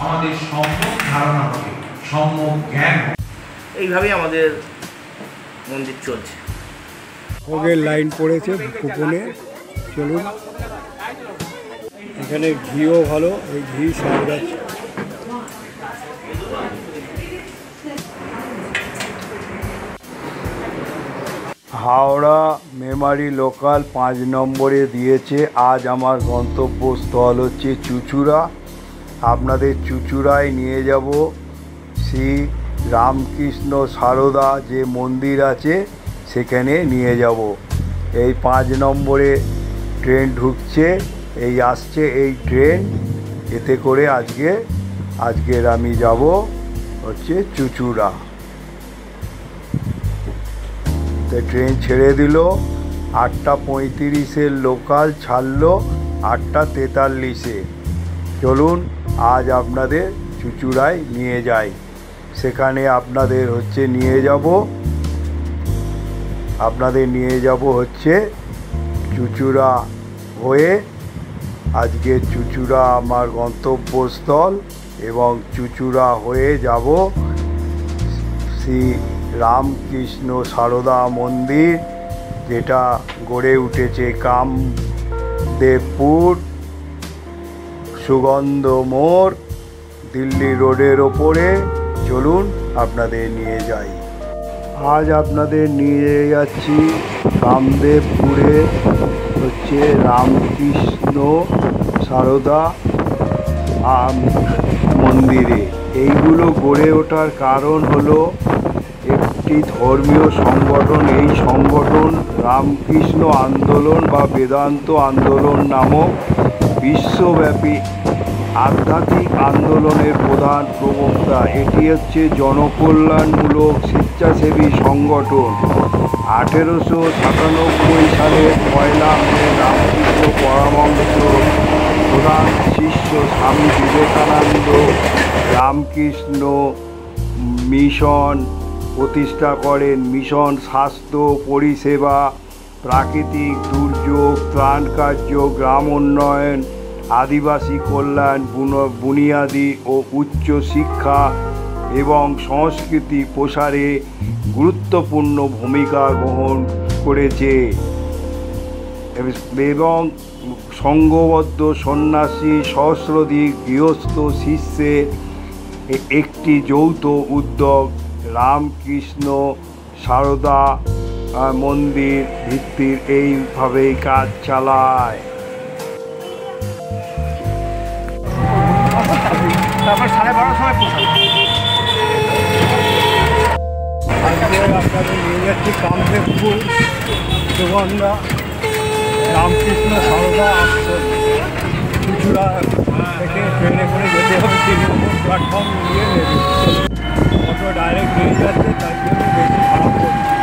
আমাদের সম্যক ধারণা হবে, সম্যক জ্ঞান। এইভাবেই আমাদের মন্দির চলছে। ভোগের লাইন পড়েছে কুপনে। চলুন, এখানে ঘিও ভালো, এই ঘি সার গাছ। হাওড়া মেমারি লোকাল 5 নম্বরে দিয়েছে। আজ আমার গন্তব্যস্থল হচ্ছে চুঁচুড়া। আপনাদের চুঁচুড়ায় নিয়ে যাব শ্রী রামকৃষ্ণ সারদা যে মন্দির আছে সেখানে নিয়ে যাব। এই 5 নম্বরে ট্রেন ঢুকছে, এই আসছে এই ট্রেন। এতে করে আজকের আমি যাব হচ্ছে চুঁচুড়া। ট্রেন ছেড়ে দিল 8:35-এর লোকাল, ছাড়লো 8:43-এ। চলুন আজ আপনাদের চুঁচুড়ায় নিয়ে যাই। সেখানে আপনাদের নিয়ে যাব হচ্ছে চুঁচুড়া হয়ে। আজকে চুঁচুড়া আমার গন্তব্যস্থল এবং চুঁচুড়া হয়ে যাব শ্রী রামকৃষ্ণ সারদা মন্দির, যেটা গড়ে উঠেছে কামদেবপুর সুগন্ধ মোড়, দিল্লি রোডের ওপরে। চলুন আপনাদের নিয়ে যাই। আজ আপনাদের নিয়ে যাচ্ছি কামদেবপুরে হচ্ছে রামকৃষ্ণ সারদা মন্দিরে। এইগুলো গড়ে ওঠার কারণ হলো একটি ধর্মীয় সংগঠন। এই সংগঠন রামকৃষ্ণ আন্দোলন বা বেদান্ত আন্দোলন নামক বিশ্বব্যাপী আধ্যাত্মিক আন্দোলনের প্রধান প্রবক্তা। এটি হচ্ছে জনকল্যাণমূলক স্বেচ্ছাসেবী সংগঠন। 1897 সালের 1 মে রামকৃষ্ণ পরমহংস প্রধান শিষ্য স্বামী বিবেকানন্দ রামকৃষ্ণ মিশন প্রতিষ্ঠা করেন। মিশন স্বাস্থ্য পরিষেবা, প্রাকৃতিক দুর্যোগ ত্রাণ কার্য, গ্রাম উন্নয়ন, আদিবাসী কল্যাণ, বুনিয়াদী ও উচ্চ শিক্ষা এবং সংস্কৃতি প্রসারে গুরুত্বপূর্ণ ভূমিকা গ্রহণ করেছে এবং সংঘবদ্ধ সন্ন্যাসী সহস্রাধিক গৃহস্থ শিষ্যের একটি যৌথ উদ্যোগ রামকৃষ্ণ সারদা মন্দির ভিত্তির এইভাবেই কাজ চালায়। আপনাদের নিয়ে যাচ্ছি কামদেবপুর সুগন্ধা রামকৃষ্ণ সারদা আশ্রম। চুঁচুড়া থেকে ট্রেনে করে যেতে হবে 3 নম্বর প্ল্যাটফর্ম নিয়ে নেবে। অটো ডাইরেক্ট নিয়ে যাচ্ছে, তার জন্য বেশি খারাপ করছে।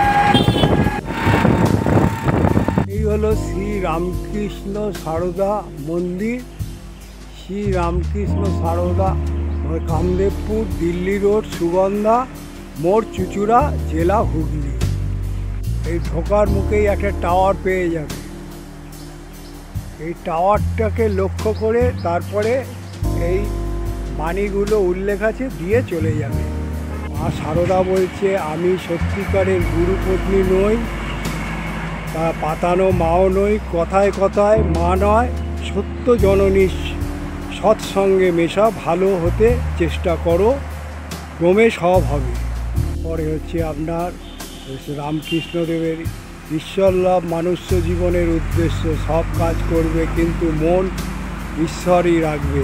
এই হলো শ্রী রামকৃষ্ণ সারদা মন্দির। শ্রী রামকৃষ্ণ সারদা কামদেবপুর, দিল্লি রোড, সুগন্ধা মোড়, চুঁচুড়া, জেলা হুগলি। এই ঢোকার মুখেই একটা টাওয়ার পেয়ে যাবে। এই টাওয়ারটাকে লক্ষ্য করে তারপরে এই বাণীগুলো উল্লেখ আছে, দিয়ে চলে যাবে। মা সারদা বলছে, আমি সত্যিকারের গুরুপত্নী নই, তা পাতানো মাও নই, কথায় কথায় মা নয়, সত্য জননীর সৎসঙ্গে মেশা, ভালো হতে চেষ্টা করো, ক্রমে সব হবে। পরে হচ্ছে আপনার রামকৃষ্ণদেবের ঈশ্বর লাভ মানুষ্য জীবনের উদ্দেশ্য, সব কাজ করবে কিন্তু মন ঈশ্বরই রাখবে।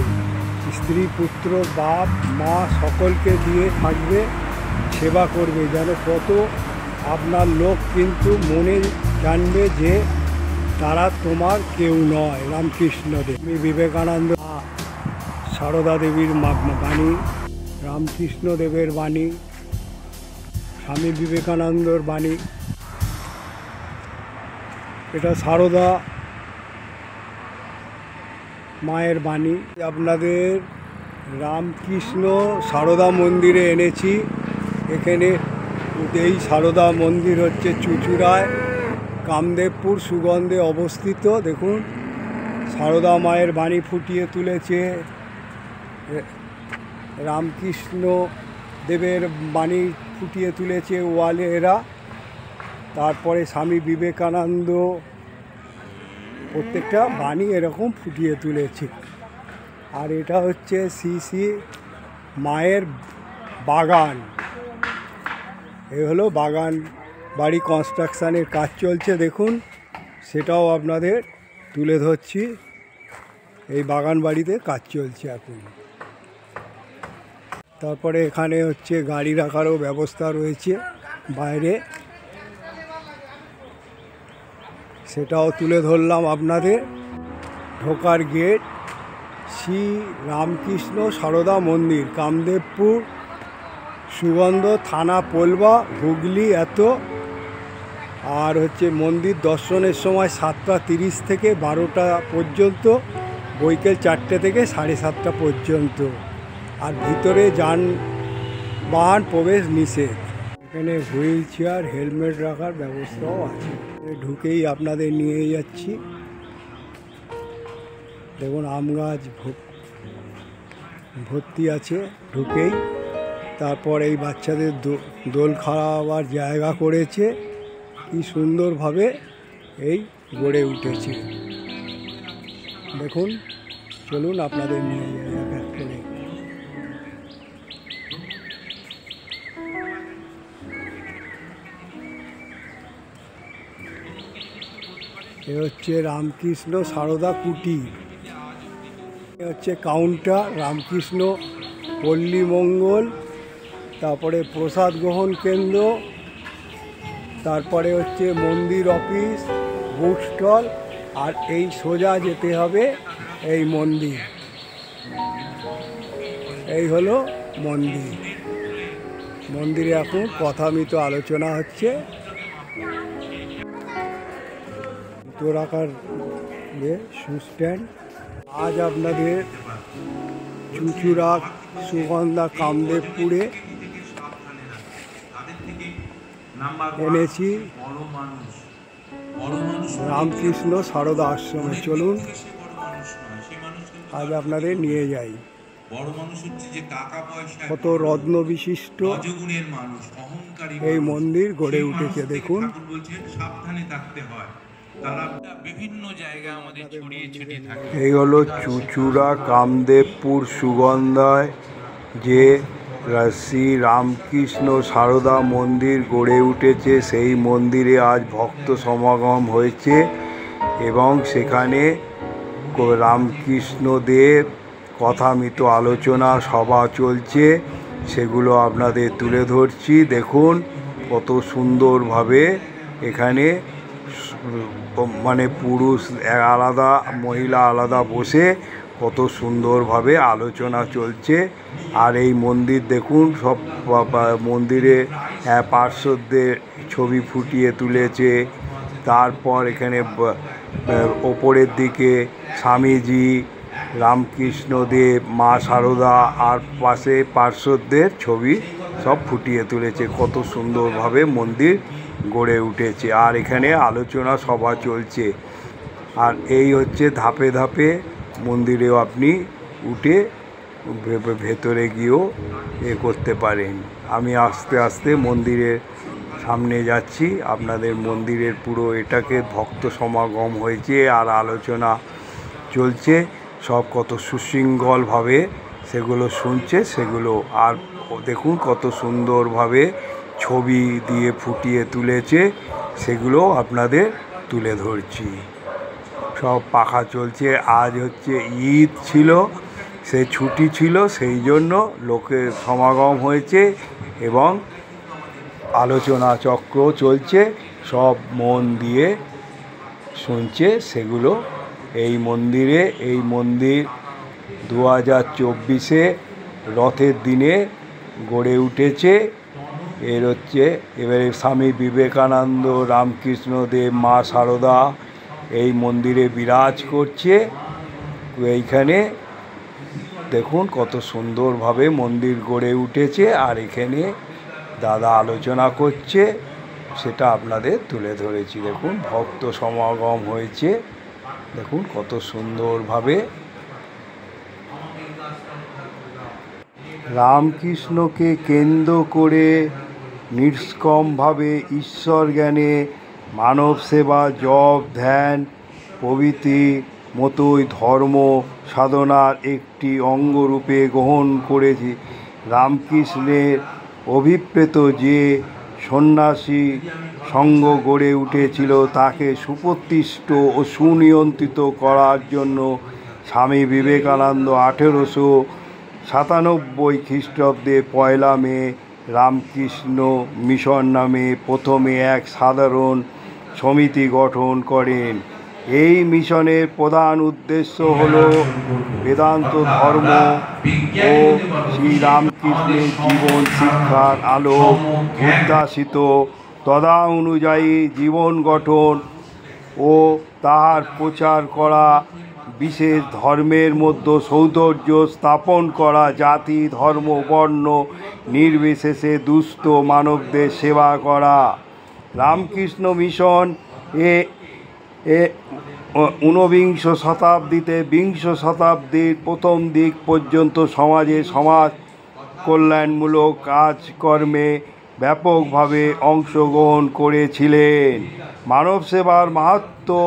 স্ত্রী পুত্র বাপ মা সকলকে দিয়ে থাকবে, সেবা করবে যেন কত আপনার লোক কিন্তু মনে জানবে যে তারা তোমার কেউ নয়। রামকৃষ্ণদেব বিবেকানন্দ সারদা দেবীর বাণী, রামকৃষ্ণদেবের বাণী, স্বামী বিবেকানন্দর বাণী। এটা সারদা মায়ের বাণী। আপনাদের রামকৃষ্ণ সারদা মন্দিরে এনেছি। এখানে এই সারদা মন্দির হচ্ছে চুঁচুড়ায় কামদেবপুর সুগন্ধে অবস্থিত। দেখুন সারদা মায়ের বাণী ফুটিয়ে তুলেছে রামকৃষ্ণ দেবের বাণী ফুটিয়ে তুলেছে ওয়ালে এরা। তারপরে স্বামী বিবেকানন্দ প্রত্যেকটা বাণী এরকম ফুটিয়ে তুলেছে। আর এটা হচ্ছে শ্রী শ্রী মায়ের বাগান। এ হলো বাগান বাড়ি, কনস্ট্রাকশানের কাজ চলছে দেখুন, সেটাও আপনাদের তুলে ধরছি। এই বাগান বাড়িতে কাজ চলছে এখন। তারপরে এখানে হচ্ছে গাড়ি রাখারও ব্যবস্থা রয়েছে বাইরে, সেটাও তুলে ধরলাম আপনাদের। ঢোকার গেট শ্রী রামকৃষ্ণ সারদা মন্দির, কামদেবপুর, সুগন্ধ থানা, পোলবা, হুগলি এত। আর হচ্ছে মন্দির দর্শনের সময় 7টা 30 থেকে 12টা পর্যন্ত, বৈকাল 4টে থেকে 7:30 পর্যন্ত। আর ভিতরে যানবাহন প্রবেশ নিষেধ। এখানে হুইল চেয়ার, হেলমেট রাখার ব্যবস্থাও আছে। ঢুকেই আপনাদের নিয়ে যাচ্ছি। দেখুন আম গাছ ভর্তি আছে ঢুকেই। তারপর এই বাচ্চাদের দোল খাওয়াবার জায়গা করেছে, কি সুন্দরভাবে এই গড়ে উঠেছে দেখুন। চলুন আপনাদের নিয়ে যাই এক এক করে। এ হচ্ছে রামকৃষ্ণ সারদা কুটির, এ হচ্ছে কাউন্টার রামকৃষ্ণ পল্লী মঙ্গল, তারপরে প্রসাদ গ্রহণ কেন্দ্র, তারপরে হচ্ছে মন্দির অফিস, বুক স্টল। আর এই সোজা যেতে হবে এই মন্দির। এই হলো মন্দির। মন্দিরে এখন কথামিত আলোচনা হচ্ছে। জুতো রাখার শু স্ট্যান্ড। আজ আপনাদের চুঁচুড়া সুগন্ধা কামদেবপুরে এনেছি রামকৃষ্ণ সারদা আশ্রমে। চলুন আজ আপনাদের নিয়ে যাই। কত রত্ন বিশিষ্ট এই মন্দির গড়ে উঠেছে দেখুন। এই হলো চুঁচুড়া কামদেবপুর সুগন্ধায় যে শ্রী রামকৃষ্ণ সারদা মন্দির গড়ে উঠেছে, সেই মন্দিরে আজ ভক্ত সমাগম হয়েছে এবং সেখানে রামকৃষ্ণদেব কথামিত আলোচনা সভা চলছে, সেগুলো আপনাদের তুলে ধরছি। দেখুন কত সুন্দরভাবে এখানে মানে পুরুষ আলাদা, মহিলা আলাদা বসে কত সুন্দরভাবে আলোচনা চলছে। আর এই মন্দির দেখুন, সব মন্দিরে পার্শ্বদের ছবি ফুটিয়ে তুলেছে। তারপর এখানে ওপরের দিকে স্বামীজি, রামকৃষ্ণদেব, মা সারদা আর পাশে পার্শ্বদের ছবি সব ফুটিয়ে তুলেছে। কত সুন্দরভাবে মন্দির গড়ে উঠেছে। আর এখানে আলোচনা সভা চলছে। আর এই হচ্ছে ধাপে ধাপে মন্দিরেও আপনি উঠে ভেতরে গিয়েও করতে পারেন। আমি আস্তে আস্তে মন্দিরের সামনে যাচ্ছি। আপনাদের মন্দিরের পুরো এটাকে ভক্ত সমাগম হয়েছে আর আলোচনা চলছে, সব কত সুশৃঙ্খলভাবে সেগুলো শুনছে সেগুলো। আর দেখুন কত সুন্দরভাবে ছবি দিয়ে ফুটিয়ে তুলেছে, সেগুলো আপনাদের তুলে ধরছি। সব পাখা চলছে। আজ হচ্ছে ঈদ ছিল, সে ছুটি ছিল, সেই জন্য লোকের সমাগম হয়েছে এবং আলোচনা চক্র চলছে। সব মন দিয়ে শুনছে সেগুলো। এই মন্দিরে, এই মন্দির 2024-এ রথের দিনে গড়ে উঠেছে। এর হচ্ছে এবারে স্বামী বিবেকানন্দ, রামকৃষ্ণদেব, মা সারদা এই মন্দিরে বিরাজ করছে। এইখানে দেখুন কত সুন্দরভাবে মন্দির গড়ে উঠেছে। আর এখানে দাদা আলোচনা করছে, সেটা আপনাদের তুলে ধরেছি। দেখুন ভক্ত সমাগম হয়েছে, দেখুন কত সুন্দরভাবে। রামকৃষ্ণকে কেন্দ্র করে নিষ্কমভাবে ঈশ্বর জ্ঞানে মানব সেবা, জপ, ধ্যান প্রভৃতি মতোই ধর্ম সাধনার একটি অঙ্গরূপে গ্রহণ করেছে। রামকৃষ্ণের অভিপ্রেত যে সন্ন্যাসী সঙ্ঘ গড়ে উঠেছিল তাকে সুপ্রতিষ্ঠিত ও সুনিয়ন্ত্রিত করার জন্য স্বামী বিবেকানন্দ 1897 খ্রিস্টাব্দে 1 মে রামকৃষ্ণ মিশন নামে প্রথমে এক সাধারণ সমিতি গঠন করেন। এই মিশনের প্রধান উদ্দেশ্য হল বেদান্ত ধর্ম ও শ্রীরামকৃষ্ণের জীবন শিক্ষার আলো উদ্ভাসিত, তদা অনুযায়ী জীবন গঠন ও তাহার প্রচার করা, বিশেষ ধর্মের মধ্যে সৌন্দর্য স্থাপন করা, জাতি ধর্ম বর্ণ নির্বিশেষে দুস্থ মানবদের সেবা করা। রামকৃষ্ণ মিশন ঊনবিংশ শতাব্দীতে বিংশ শতাব্দীর প্রথম দিক পর্যন্ত সমাজ কল্যাণমূলক কাজকর্মে ব্যাপকভাবে অংশগ্রহণ করেছিলেন। মানব সেবার মাহাত্ম্য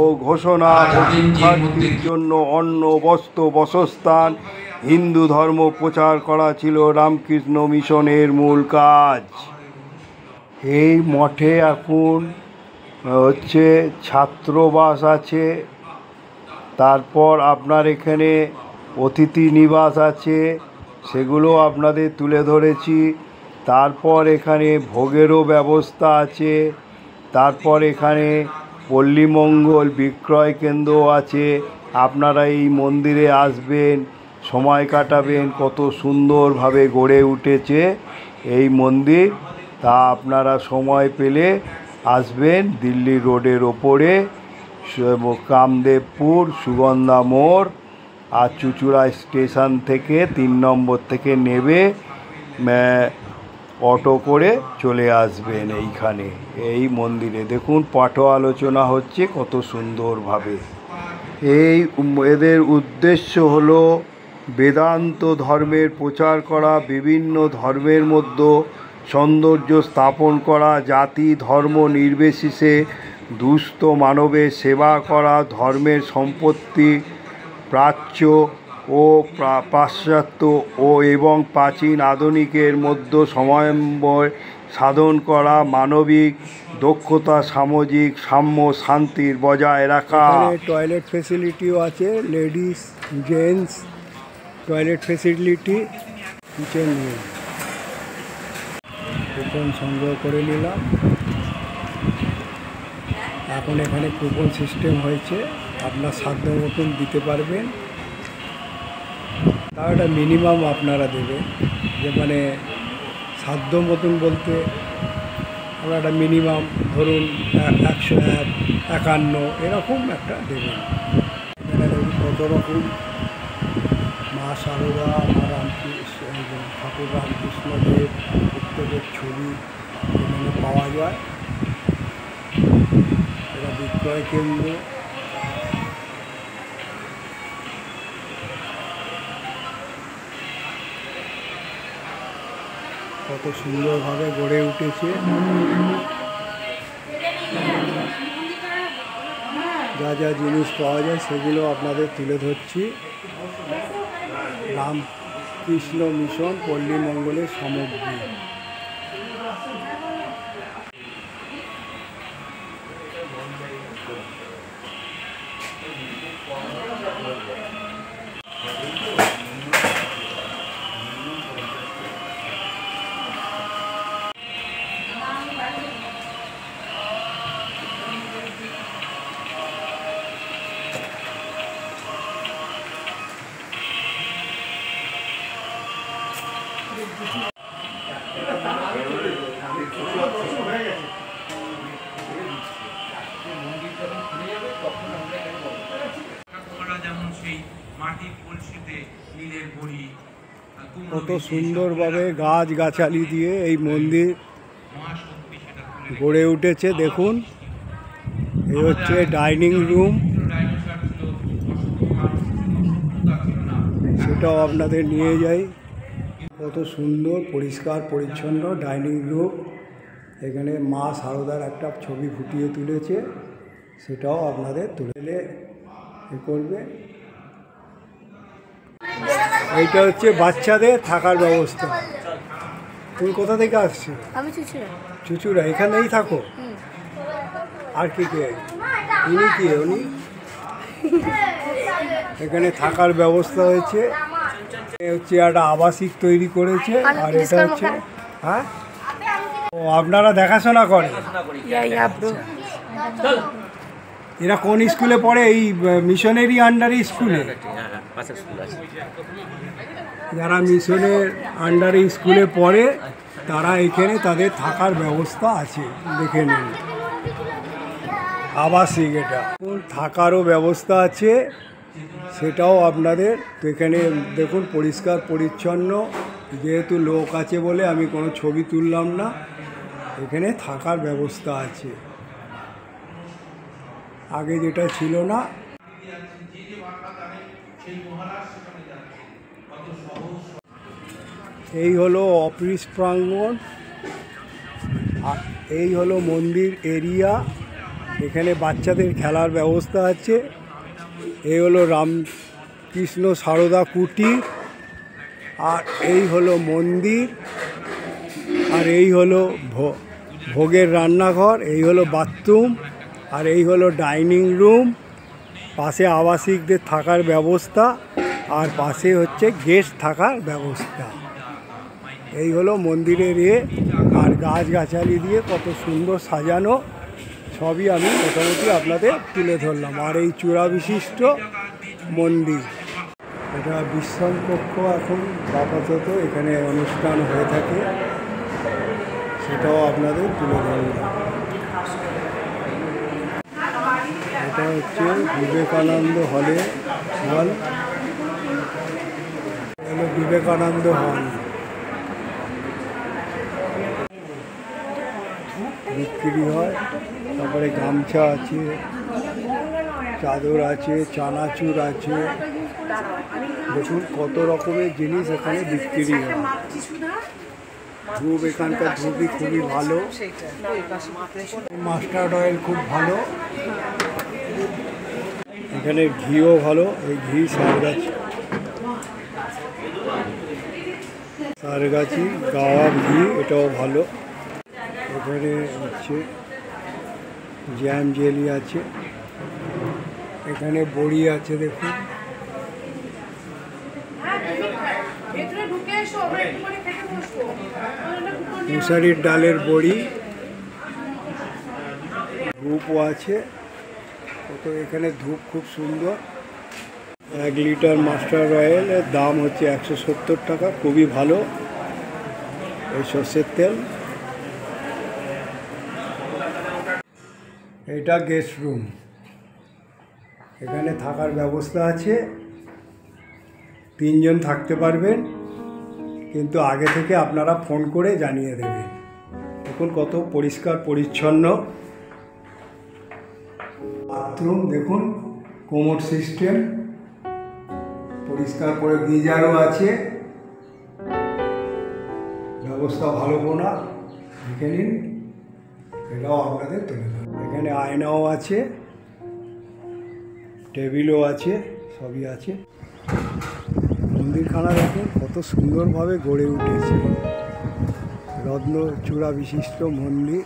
ও ঘোষণা ও শিক্ষার্থীর জন্য অন্ন, বস্ত্র, বাসস্থান, হিন্দু ধর্ম প্রচার করা ছিল রামকৃষ্ণ মিশনের মূল কাজ। এই মঠে এখন ছাত্রবাস আছে, তারপর আপনার এখানে অতিথি নিবাস আছে, সেগুলো আপনাদের তুলে ধরেছি। তারপর এখানে ভোগেরও ব্যবস্থা আছে। তারপর এখানে পল্লীমঙ্গল বিক্রয় কেন্দ্র আছে। আপনারা এই মন্দিরে আসবেন, সময় কাটাবেন। কত সুন্দরভাবে গড়ে উঠেছে এই মন্দির, তা আপনারা সময় পেলে আসবেন। দিল্লি রোডের ওপরে কামদেবপুর সুগন্ধা মোড় আর চুঁচুড়া স্টেশন থেকে 3 নম্বর থেকে নেবে অটো করে চলে আসবেন এইখানে। এই মন্দিরে দেখুন পাঠ আলোচনা হচ্ছে কত সুন্দরভাবে। এদের উদ্দেশ্য হলো বেদান্ত ধর্মের প্রচার করা, বিভিন্ন ধর্মের মধ্যে সৌন্দর্য স্থাপন করা, জাতি ধর্ম নির্বিশেষে দুস্থ মানবের সেবা করা, ধর্মের সম্পত্তি প্রাচ্য ও পাশ্চাত্য এবং প্রাচীন আধুনিকের মধ্যে সমন্বয় সাধন করা, মানবিক দক্ষতা, সামাজিক সাম্য শান্তির বজায় রাখা। টয়লেট ফেসিলিটিও আছে, ladies gents toilet facility, kitchen room. Coupon সংগ্রহ করে নিলাম। এখন এখানে কুপন সিস্টেম হয়েছে, আপনার সাধ্য মতন দিতে পারবেন। তার একটা মিনিমাম আপনারা দেবেন, যে মানে সাধ্য মতন বলতে আমরা একটা মিনিমাম ধরুন 101, 51 এরকম একটা দেবেন। এখানে কত রকম মা সারদা, মা রামকৃষ্ণ, ঠাকুর রামকৃষ্ণদেব প্রত্যেকের ছবি এখানে পাওয়া যায়। এটা বিক্রয় কেন্দ্র। কত সুন্দরভাবে গড়ে উঠেছে। যা যা জিনিস পাওয়া যায় সেগুলো আপনাদের তুলে ধরছি। রামকৃষ্ণ মিশন পল্লীমঙ্গলের সামগ্রী। কত সুন্দরভাবে গাছগাছালি দিয়ে এই মন্দির গড়ে উঠেছে। দেখুন, এই হচ্ছে ডাইনিং রুম, সেটাও আপনাদের নিয়ে যাই। কত সুন্দর পরিষ্কার পরিচ্ছন্ন ডাইনিং রুম। এখানে মা সারদার একটা ছবি ফুটিয়ে তুলেছে, সেটাও আপনাদের তুলে করবে। এইটা হচ্ছে বাচ্চাদের থাকার ব্যবস্থা। তুমি কোথা থেকে আসছো? আমি চুচুড়া। চুচুড়া, এখানেই থাকো? আর কে কে? উনি কি? উনি এখানে থাকার ব্যবস্থা হয়েছে, হচ্ছে একটা আবাসিক তৈরি করেছে। আর এটা হচ্ছে, হ্যাঁ, ও আপনারা দেখাশোনা করেন? এরা কোন স্কুলে পড়ে? এই মিশনারি আন্ডারে স্কুলে? যারা মিশনের আন্ডারে স্কুলে পড়ে তারা এখানে তাদের থাকার ব্যবস্থা আছে, দেখে নিন। আবাসিক, এটা থাকারও ব্যবস্থা আছে, সেটাও আপনাদের। তো এখানে দেখুন পরিষ্কার পরিচ্ছন্ন, যেহেতু লোক আছে বলে আমি কোনো ছবি তুললাম না। এখানে থাকার ব্যবস্থা আছে, আগে যেটা ছিল না। এই হলো অফিস প্রাঙ্গণ, এই হলো মন্দির এরিয়া। এখানে বাচ্চাদের খেলার ব্যবস্থা আছে। এই হলো রামকৃষ্ণ সারদা কুটির, আর এই হলো মন্দির, আর এই হলো ভোগের রান্নাঘর, এই হলো বাথরুম, আর এই হলো ডাইনিং রুম। পাশে আবাসিকদের থাকার ব্যবস্থা, আর পাশে হচ্ছে গেস্ট থাকার ব্যবস্থা। এই হলো মন্দিরের আর গাছগাছালি দিয়ে কত সুন্দর সাজানো, সবই আমি মোটামুটি আপনাদের তুলে ধরলাম। আর এই চূড়া বিশিষ্ট মন্দির, এটা বিশ্রাম কক্ষ। এখন আপাতত এখানে অনুষ্ঠান হয়ে থাকে, সেটাও আপনাদের তুলে ধরলাম। এটা হচ্ছে বিবেকানন্দ হল। বিবেকানন্দ হল বিক্রি হয়। তারপরে গামছা আছে, চাদর আছে, চানাচুর আছে। দেখুন কত রকমের জিনিস এখানে বিক্রি হয়। ধূপ, এখানকার ধূপই খুবই ভালো। মাস্টার্ড অয়েল খুব ভালো। এখানে ঘিও ভালো, এই ঘি সারগাছি গাওয়ার ঘি, এটাও ভালো। এখানে হচ্ছে জ্যাম জেলি আছে, এখানে বড়ি আছে। দেখুন মুসারির ডালের বড়ি, ধূপও আছে। তো এখানে ধূপ খুব সুন্দর। 1 লিটার মাস্টার অয়েলের দাম হচ্ছে 170 টাকা, খুবই ভালো এই সর্ষের তেল। এটা গেস্ট রুম, এখানে থাকার ব্যবস্থা আছে। 3 জন থাকতে পারবেন, কিন্তু আগে থেকে আপনারা ফোন করে জানিয়ে দেবেন। দেখুন কত পরিষ্কার পরিচ্ছন্ন। বাথরুম দেখুন, কোমোড সিস্টেম, পরিষ্কার করে গিজারও আছে, ব্যবস্থা ভালো কোনা, দেখে নিন। এটাও আপনাদের তুলে দেবো। এখানে আয়নাও আছে, টেবিলও আছে, সবই আছে। মন্দিরখানা দেখুন কত সুন্দরভাবে গড়ে উঠেছে। রত্নচূড়া বিশিষ্ট মন্দির,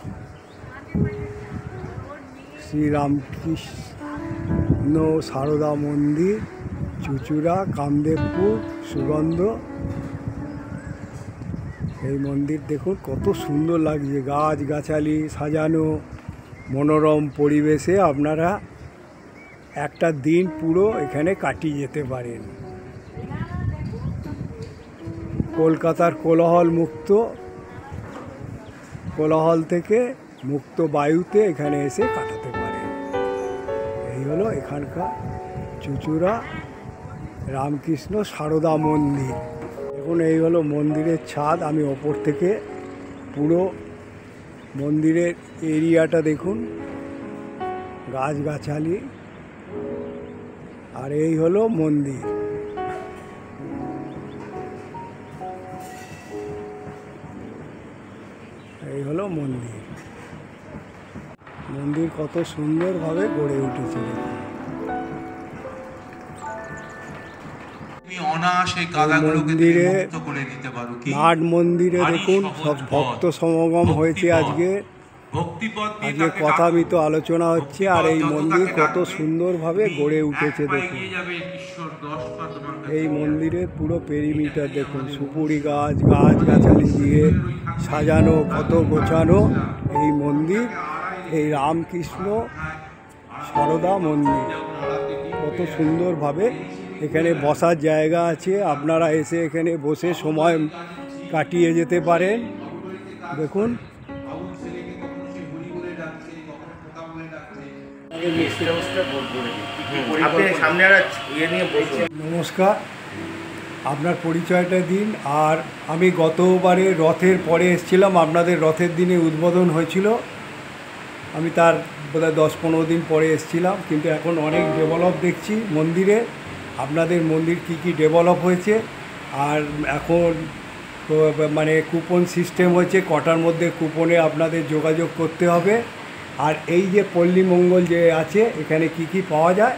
শ্রীরামকৃষ্ণ সারদা মন্দির, চুচুড়া, কামদেবপুর, সুগন্ধ। এই মন্দির দেখুন কত সুন্দর লাগছে, গাছগাছালি সাজানো, মনোরম পরিবেশে আপনারা একটা দিন পুরো এখানে কাটিয়ে যেতে পারেন। কলকাতার কোলাহল থেকে মুক্ত বায়ুতে এখানে এসে কাটাতে পারেন। এই হলো এখানকার চুচুড়া রামকৃষ্ণ সারদা মন্দির। দেখুন এই হলো মন্দিরের ছাদ। আমি ওপর থেকে পুরো মন্দিরের এরিয়াটা দেখুন, গাছগাছালি। আর এই হলো মন্দির। এই হলো মন্দির। মন্দির কত সুন্দরভাবে গড়ে উঠেছে দেখুন। তুমি অনায়াসে কাদাগুলোকে মন্দিরে মুক্ত করে দিতে পারো কি নাট মন্দিরে ভারী দেখুন সহজ সব পথ, ভক্ত সমাগম হয়েছে ভক্তিপথ। আজকে। ভক্তিপথ দিয়ে আজকে তাকে কথামিত ডাকো। আলোচনা হচ্ছে, আর এই ভক্তিপথ যত মন্দির তাকে কত ডাকবে, সুন্দরভাবে তুমি গড়ে উঠেছে এক পায়ে দেখুন। এগিয়ে যাবে, ঈশ্বর 10 পা তোমার কাছে এই এগিয়ে মন্দিরের পুরো পেরিমিটার দেখুন, সুপুরি গাছ গাছগাছালি দিয়ে সাজানো, কত গোছানো এই মন্দির। এই রামকৃষ্ণ সারদা মন্দির কত সুন্দরভাবে, এখানে বসার জায়গা আছে, আপনারা এসে এখানে বসে সময় কাটিয়ে যেতে পারেন। দেখুন আপনি সামনে একটা ইয়ে নিয়ে বলছেন। নমস্কার, আপনার পরিচয়টা দিন। আর আমি গতবারে রথের পরে এসেছিলাম, আপনাদের রথের দিনে উদ্বোধন হয়েছিল, আমি তার বোধহয় 10-15 দিন পরে এসেছিলাম, কিন্তু এখন অনেক ডেভেলপ দেখছি মন্দিরে। আপনাদের মন্দির কি ডেভেলপ হয়েছে, আর এখন তো মানে কুপন সিস্টেম হয়েছে, কটার মধ্যে কুপনে আপনাদের যোগাযোগ করতে হবে। আর এই যে পল্লী মঙ্গল যে আছে, এখানে কি পাওয়া যায়,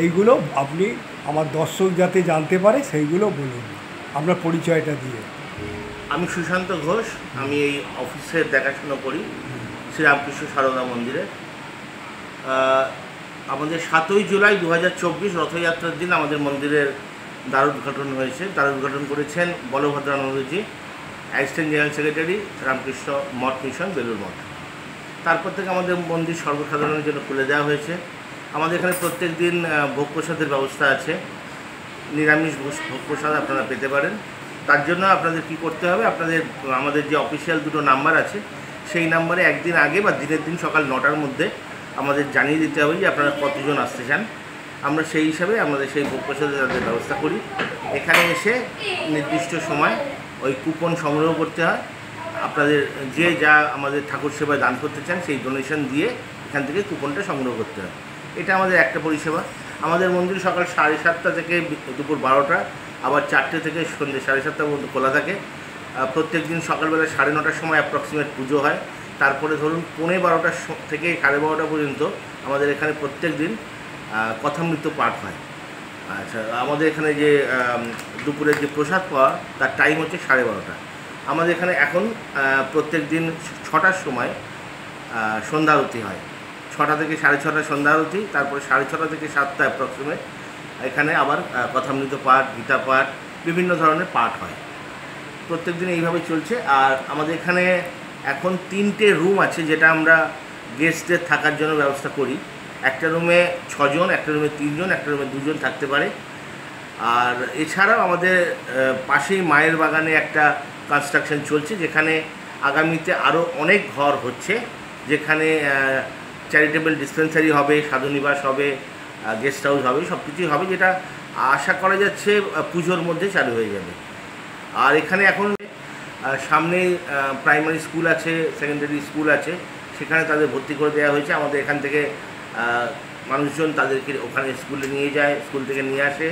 এইগুলো আপনি আমার দর্শক যাতে জানতে পারে সেইগুলো বলুন, আপনার পরিচয়টা দিয়ে। আমি সুশান্ত ঘোষ, আমি এই অফিসের দেখাশোনা করি শ্রীরামকৃষ্ণ সারদা মন্দিরে। আমাদের 7ই জুলাই 2024 রথযাত্রার দিন আমাদের মন্দিরের দ্বার উদ্ঘাটন হয়েছে। দ্বার উদ্ঘাটন করেছেন Balabhadranandaji, assistant general secretary, Ramakrishna Math mission, Belur Math. তারপর থেকে আমাদের মন্দির সর্বসাধারণের জন্য খুলে দেওয়া হয়েছে। আমাদের এখানে প্রত্যেক দিন ভোগ প্রসাদের ব্যবস্থা আছে, নিরামিষ ভোগ প্রসাদ আপনারা পেতে পারেন। তার জন্য আপনাদের কি করতে হবে, আমাদের যে অফিসিয়াল দুটো নাম্বার আছে, সেই নাম্বারে একদিন আগে বা দিনের দিন সকাল 9টার মধ্যে আমাদের জানিয়ে দিতে হবে যে আপনারা কতজন আসতে চান। আমরা সেই হিসাবে আমাদের সেই ভোগ প্রসাদের ব্যবস্থা করি। এখানে এসে নির্দিষ্ট সময় ওই কুপন সংগ্রহ করতে হয়। আপনাদের যে যা আমাদের ঠাকুর সেবায় দান করতে চান সেই ডোনেশন দিয়ে এখান থেকে কুপনটা সংগ্রহ করতে হয়। এটা আমাদের একটা পরিষেবা। আমাদের মন্দির সকাল 7:30 থেকে দুপুর 12টা, আবার 4টে থেকে সন্ধ্যে 7:30 পর্যন্ত খোলা থাকে। প্রত্যেক দিন সকালবেলা 9:30টার সময় অ্যাপ্রক্সিমেট পুজো হয়। তারপরে ধরুন 11:15 থেকে 12:30 পর্যন্ত আমাদের এখানে প্রত্যেক দিন কথামৃত পাঠ হয়। আচ্ছা, আমাদের এখানে যে দুপুরের যে প্রসাদ পাওয়া তার টাইম হচ্ছে 12:30। আমাদের এখানে এখন প্রত্যেক দিন 6টার সময় সন্ধ্যা আরতি হয়। 6টা থেকে 6:30 সন্ধ্যা আরতি, তারপরে 6:30 থেকে 7টা অ্যাপ্রক্সিমেট এখানে আবার কথামৃত পাঠ, গীতা পাঠ, বিভিন্ন ধরনের পাঠ হয়। প্রত্যেক দিন এইভাবে চলছে। আর আমাদের এখানে এখন 3টে রুম আছে, যেটা আমরা গেস্টদের থাকার জন্য ব্যবস্থা করি। একটা রুমে 6 জন, একটা রুমে 3 জন, একটা রুমে 2 জন থাকতে পারে। আর এছাড়াও আমাদের পাশেই মায়ের বাগানে একটা কনস্ট্রাকশন চলছে, যেখানে আগামীতে আরও অনেক ঘর হচ্ছে, যেখানে চ্যারিটেবল ডিসপেন্সারি হবে, সাধুনিবাস হবে, গেস্ট হাউস হবে, সব কিছুই হবে, যেটা আশা করা যাচ্ছে পুজোর মধ্যে চালু হয়ে যাবে। আর এখানে এখন সামনে প্রাইমারি স্কুল আছে, সেকেন্ডারি স্কুল আছে, সেখানে তাদের ভর্তি করে দেওয়া হয়েছে। আমাদের এখান থেকে মানুষজন তাদেরকে ওখানে স্কুলে নিয়ে যায়, স্কুল থেকে নিয়ে আসে।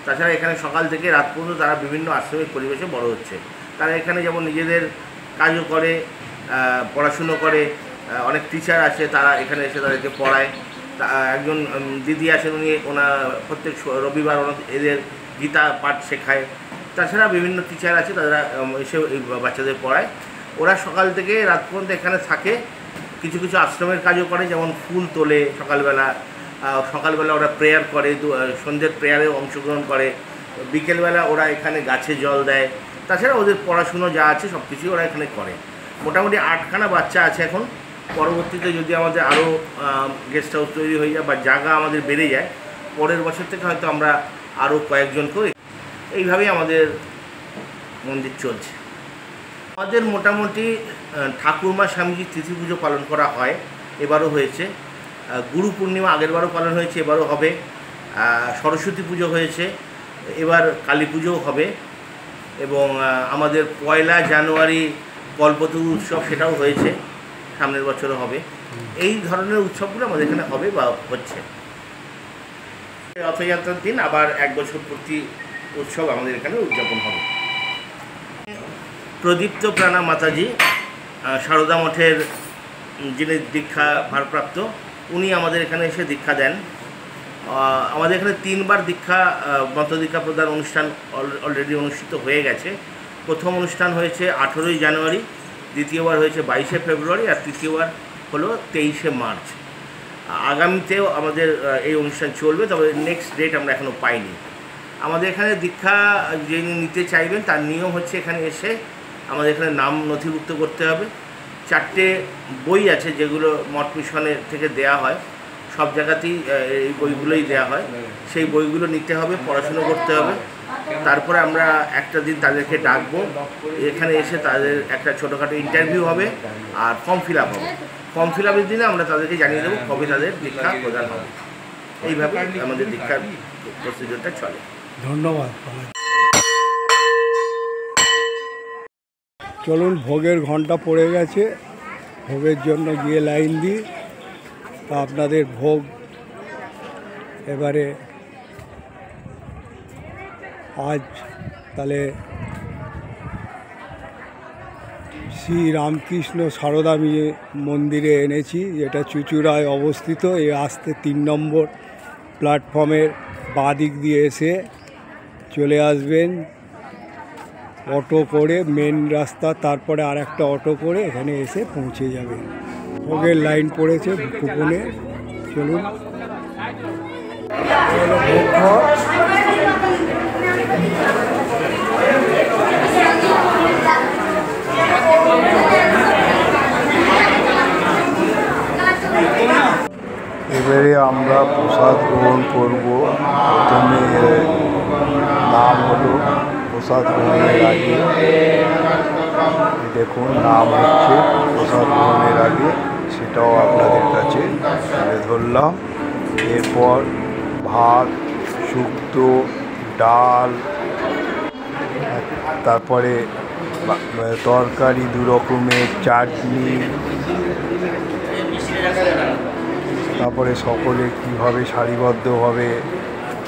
তাছাড়া এখানে সকাল থেকে রাত পর্যন্ত তারা বিভিন্ন আশ্রমিক পরিবেশে বড় হচ্ছে। তারা এখানে যেমন নিজেদের কাজও করে, পড়াশুনো করে, অনেক টিচার আছে, তারা এখানে এসে তাদেরকে পড়ায়। একজন দিদি আছেন, ওনার প্রত্যেক রবিবার এদের গীতা পাঠ শেখায়। তাছাড়া বিভিন্ন টিচার আছে, তারা এসে এই বাচ্চাদের পড়ায়। ওরা সকাল থেকে রাত পর্যন্ত এখানে থাকে। কিছু কিছু আশ্রমের কাজও করে, যেমন ফুল তোলে সকালবেলা ওরা প্রেয়ার করে, সন্ধ্যের প্রেয়ারে অংশগ্রহণ করে। বিকেলবেলা ওরা এখানে গাছে জল দেয়। তাছাড়া ওদের পড়াশুনো যা আছে সব কিছুই ওরা এখানে করে। মোটামুটি 8খানা বাচ্চা আছে এখন। পরবর্তীতে যদি আমাদের আরও গেস্ট হাউস তৈরি হয়ে যায় বা জায়গা আমাদের বেড়ে যায়, পরের বছর থেকে হয়তো আমরা আরও কয়েকজনকেও, এইভাবেই আমাদের মন্দির চলছে। আমাদের মোটামুটি ঠাকুরমা স্বামীজির তিথি পুজো পালন করা হয়, এবারও হয়েছে। গুরু পূর্ণিমা আগেরবারও পালন হয়েছে, এবারও হবে। সরস্বতী পুজো হয়েছে, এবার কালী পুজোও হবে। এবং আমাদের 1 জানুয়ারি কল্পতরু উৎসব, সেটাও হয়েছে, সামনের বছরও হবে। এই ধরনের উৎসবগুলো আমাদের এখানে হবে বা হচ্ছে। রথযাত্রার দিন আবার 1 বছর পূর্তি উৎসব আমাদের এখানে উদযাপন হবে। প্রদীপ্ত প্রাণা মাতাজি সারদা মঠের যিনি দীক্ষা ভারপ্রাপ্ত, উনি আমাদের এখানে এসে দীক্ষা দেন। আমাদের এখানে 3 বার মন্ত্রদীক্ষা প্রদান অনুষ্ঠান অলরেডি অনুষ্ঠিত হয়ে গেছে। প্রথম অনুষ্ঠান হয়েছে 18ই জানুয়ারি, দ্বিতীয়বার হয়েছে 22শে ফেব্রুয়ারি, আর তৃতীয়বার হলো 23শে মার্চ। আগামীতেও আমাদের এই অনুষ্ঠান চলবে, তবে নেক্সট ডেট আমরা এখনও পাইনি। আমাদের এখানে দীক্ষা যিনি নিতে চাইবেন তার নিয়ম হচ্ছে এখানে এসে আমাদের এখানে নাম নথিভুক্ত করতে হবে। 4টে বই আছে যেগুলো মঠ মিশনের থেকে দেয়া হয়, সব জায়গাতেই এই বইগুলোই দেওয়া হয়। সেই বইগুলো নিতে হবে, পড়াশুনো করতে হবে। তারপরে আমরা একটা দিন তাদেরকে ডাকবো, এখানে এসে তাদের একটা ছোটোখাটো ইন্টারভিউ হবে আর ফর্ম ফিল আপ হবে। ফর্ম ফিল আপের দিনে আমরা তাদেরকে জানিয়ে দেবো কবে তাদের দীক্ষা প্রদান হবে। এইভাবে আমাদের দীক্ষার প্রসিডিওরটা চলে। ধন্যবাদ। চলুন, ভোগের ঘন্টা পড়ে গেছে, ভোগের জন্য গিয়ে লাইন দিই। তা আপনাদের ভোগ এবারে আজ তাহলে শ্রী রামকৃষ্ণ সারদা মন্দিরে এনেছি, যেটা চুঁচুড়ায় অবস্থিত। এই আসতে 3 নম্বর প্ল্যাটফর্মের বাঁ দিক দিয়ে এসে চলে আসবেন অটো করে মেন রাস্তা, তারপরে আর একটা অটো করে এখানে এসে পৌঁছে যাবেন। ভোগের লাইন পড়েছে কুপনে। চলুন, এবারে আমরা প্রসাদ গ্রহণ করব। প্রথমে নাম হলো প্রসাদ গ্রহণের আগে, দেখুন নাম হচ্ছে প্রসাদ গ্রহণের আগে, সেটাও আপনাদের কাছে তুলে ধরলাম। এরপর ভাত, শুক্তো, ডাল, তারপরে তরকারি 2 রকমের, চাটনি, তারপরে সকলে কীভাবে সারিবদ্ধভাবে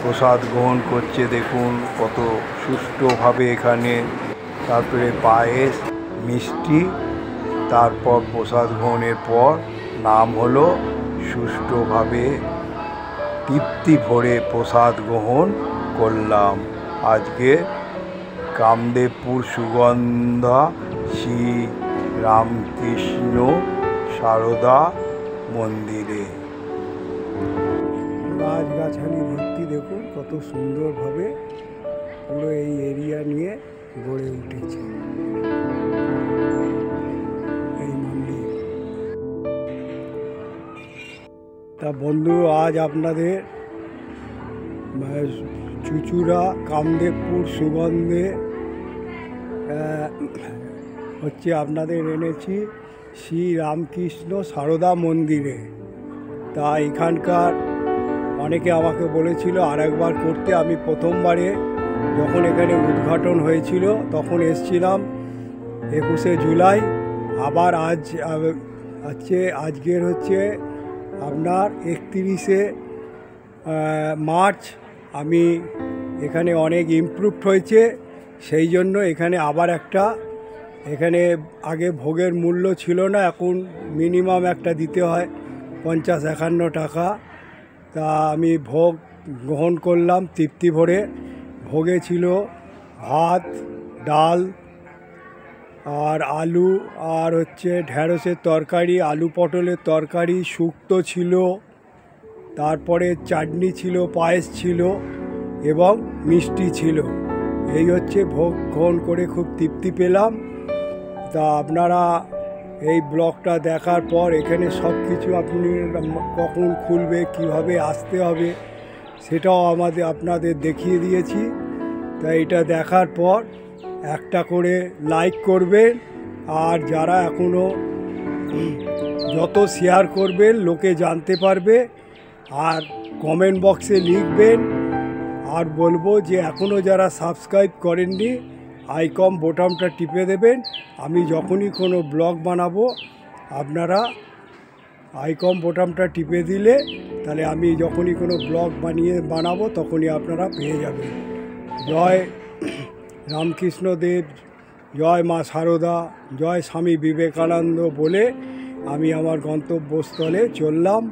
প্রসাদ গ্রহণ করছে দেখুন, কত সুষ্ঠুভাবে এখানে। তারপরে পায়েস, মিষ্টি, তারপর প্রসাদ গ্রহণের পর নাম হলো সুষ্ঠুভাবে তৃপ্তি ভরে প্রসাদ গ্রহণ করলাম আজকে কামদেবপুর সুগন্ধা শ্রী রামকৃষ্ণ সারদা মন্দিরে। গাছগাছালি ভর্তি, দেখুন কত সুন্দরভাবে পুরো এই এরিয়া নিয়ে গড়ে উঠেছে এই মন্দির। তা বন্ধু, আজ আপনাদের চুঁচুড়া কামদেবপুর সুগন্ধে হচ্ছে আপনাদের এনেছি শ্রী রামকৃষ্ণ সারদা মন্দিরে। তা এখানকার অনেকে আমাকে বলেছিল আরেকবার করতে। আমি প্রথমবারে যখন এখানে উদ্ঘাটন হয়েছিল তখন এসেছিলাম 21শে জুলাই। আবার আজকের হচ্ছে আপনার 31শে মার্চ। আমি এখানে অনেক ইমপ্রুভড হয়েছে, সেই জন্য এখানে আবার এখানে আগে ভোগের মূল্য ছিল না, এখন মিনিমাম একটা দিতে হয় 50-51 টাকা। তা আমি ভোগ গ্রহণ করলাম তৃপ্তি ভরে। ভোগে ছিল ভাত, ডাল আর আলু, আর হচ্ছে ঢ্যাঁড়সের তরকারি, আলু পটলের তরকারি, শুক্তো ছিল, তারপরে চাটনি ছিল, পায়েস ছিল এবং মিষ্টি ছিল। এই হচ্ছে ভোগ গ্রহণ করে খুব তৃপ্তি পেলাম। তা আপনারা এই ব্লগটা দেখার পর এখানে সব কিছু আপনি কখন খুলবে, কিভাবে আসতে হবে, সেটাও আপনাদের দেখিয়ে দিয়েছি। তাই এটা দেখার পর একটা করে লাইক করবেন, আর যারা এখনও যত শেয়ার করবেন লোকে জানতে পারবে, আর কমেন্ট বক্সে লিখবেন। আর বলবো যে এখনও যারা সাবস্ক্রাইব করেননি আইকন বোতামটা টিপে দেবেন। আমি যখনই কোনো ব্লগ বানাবো আপনারা আইকন বোতামটা টিপে দিলে তাহলে আমি যখনই কোনো ব্লগ বানাবো তখনই আপনারা পেয়ে যাবেন। জয় রামকৃষ্ণদেব জয় মা সারদা, জয় স্বামী বিবেকানন্দ বলে আমি আমার গন্তব্যস্থলে চললাম।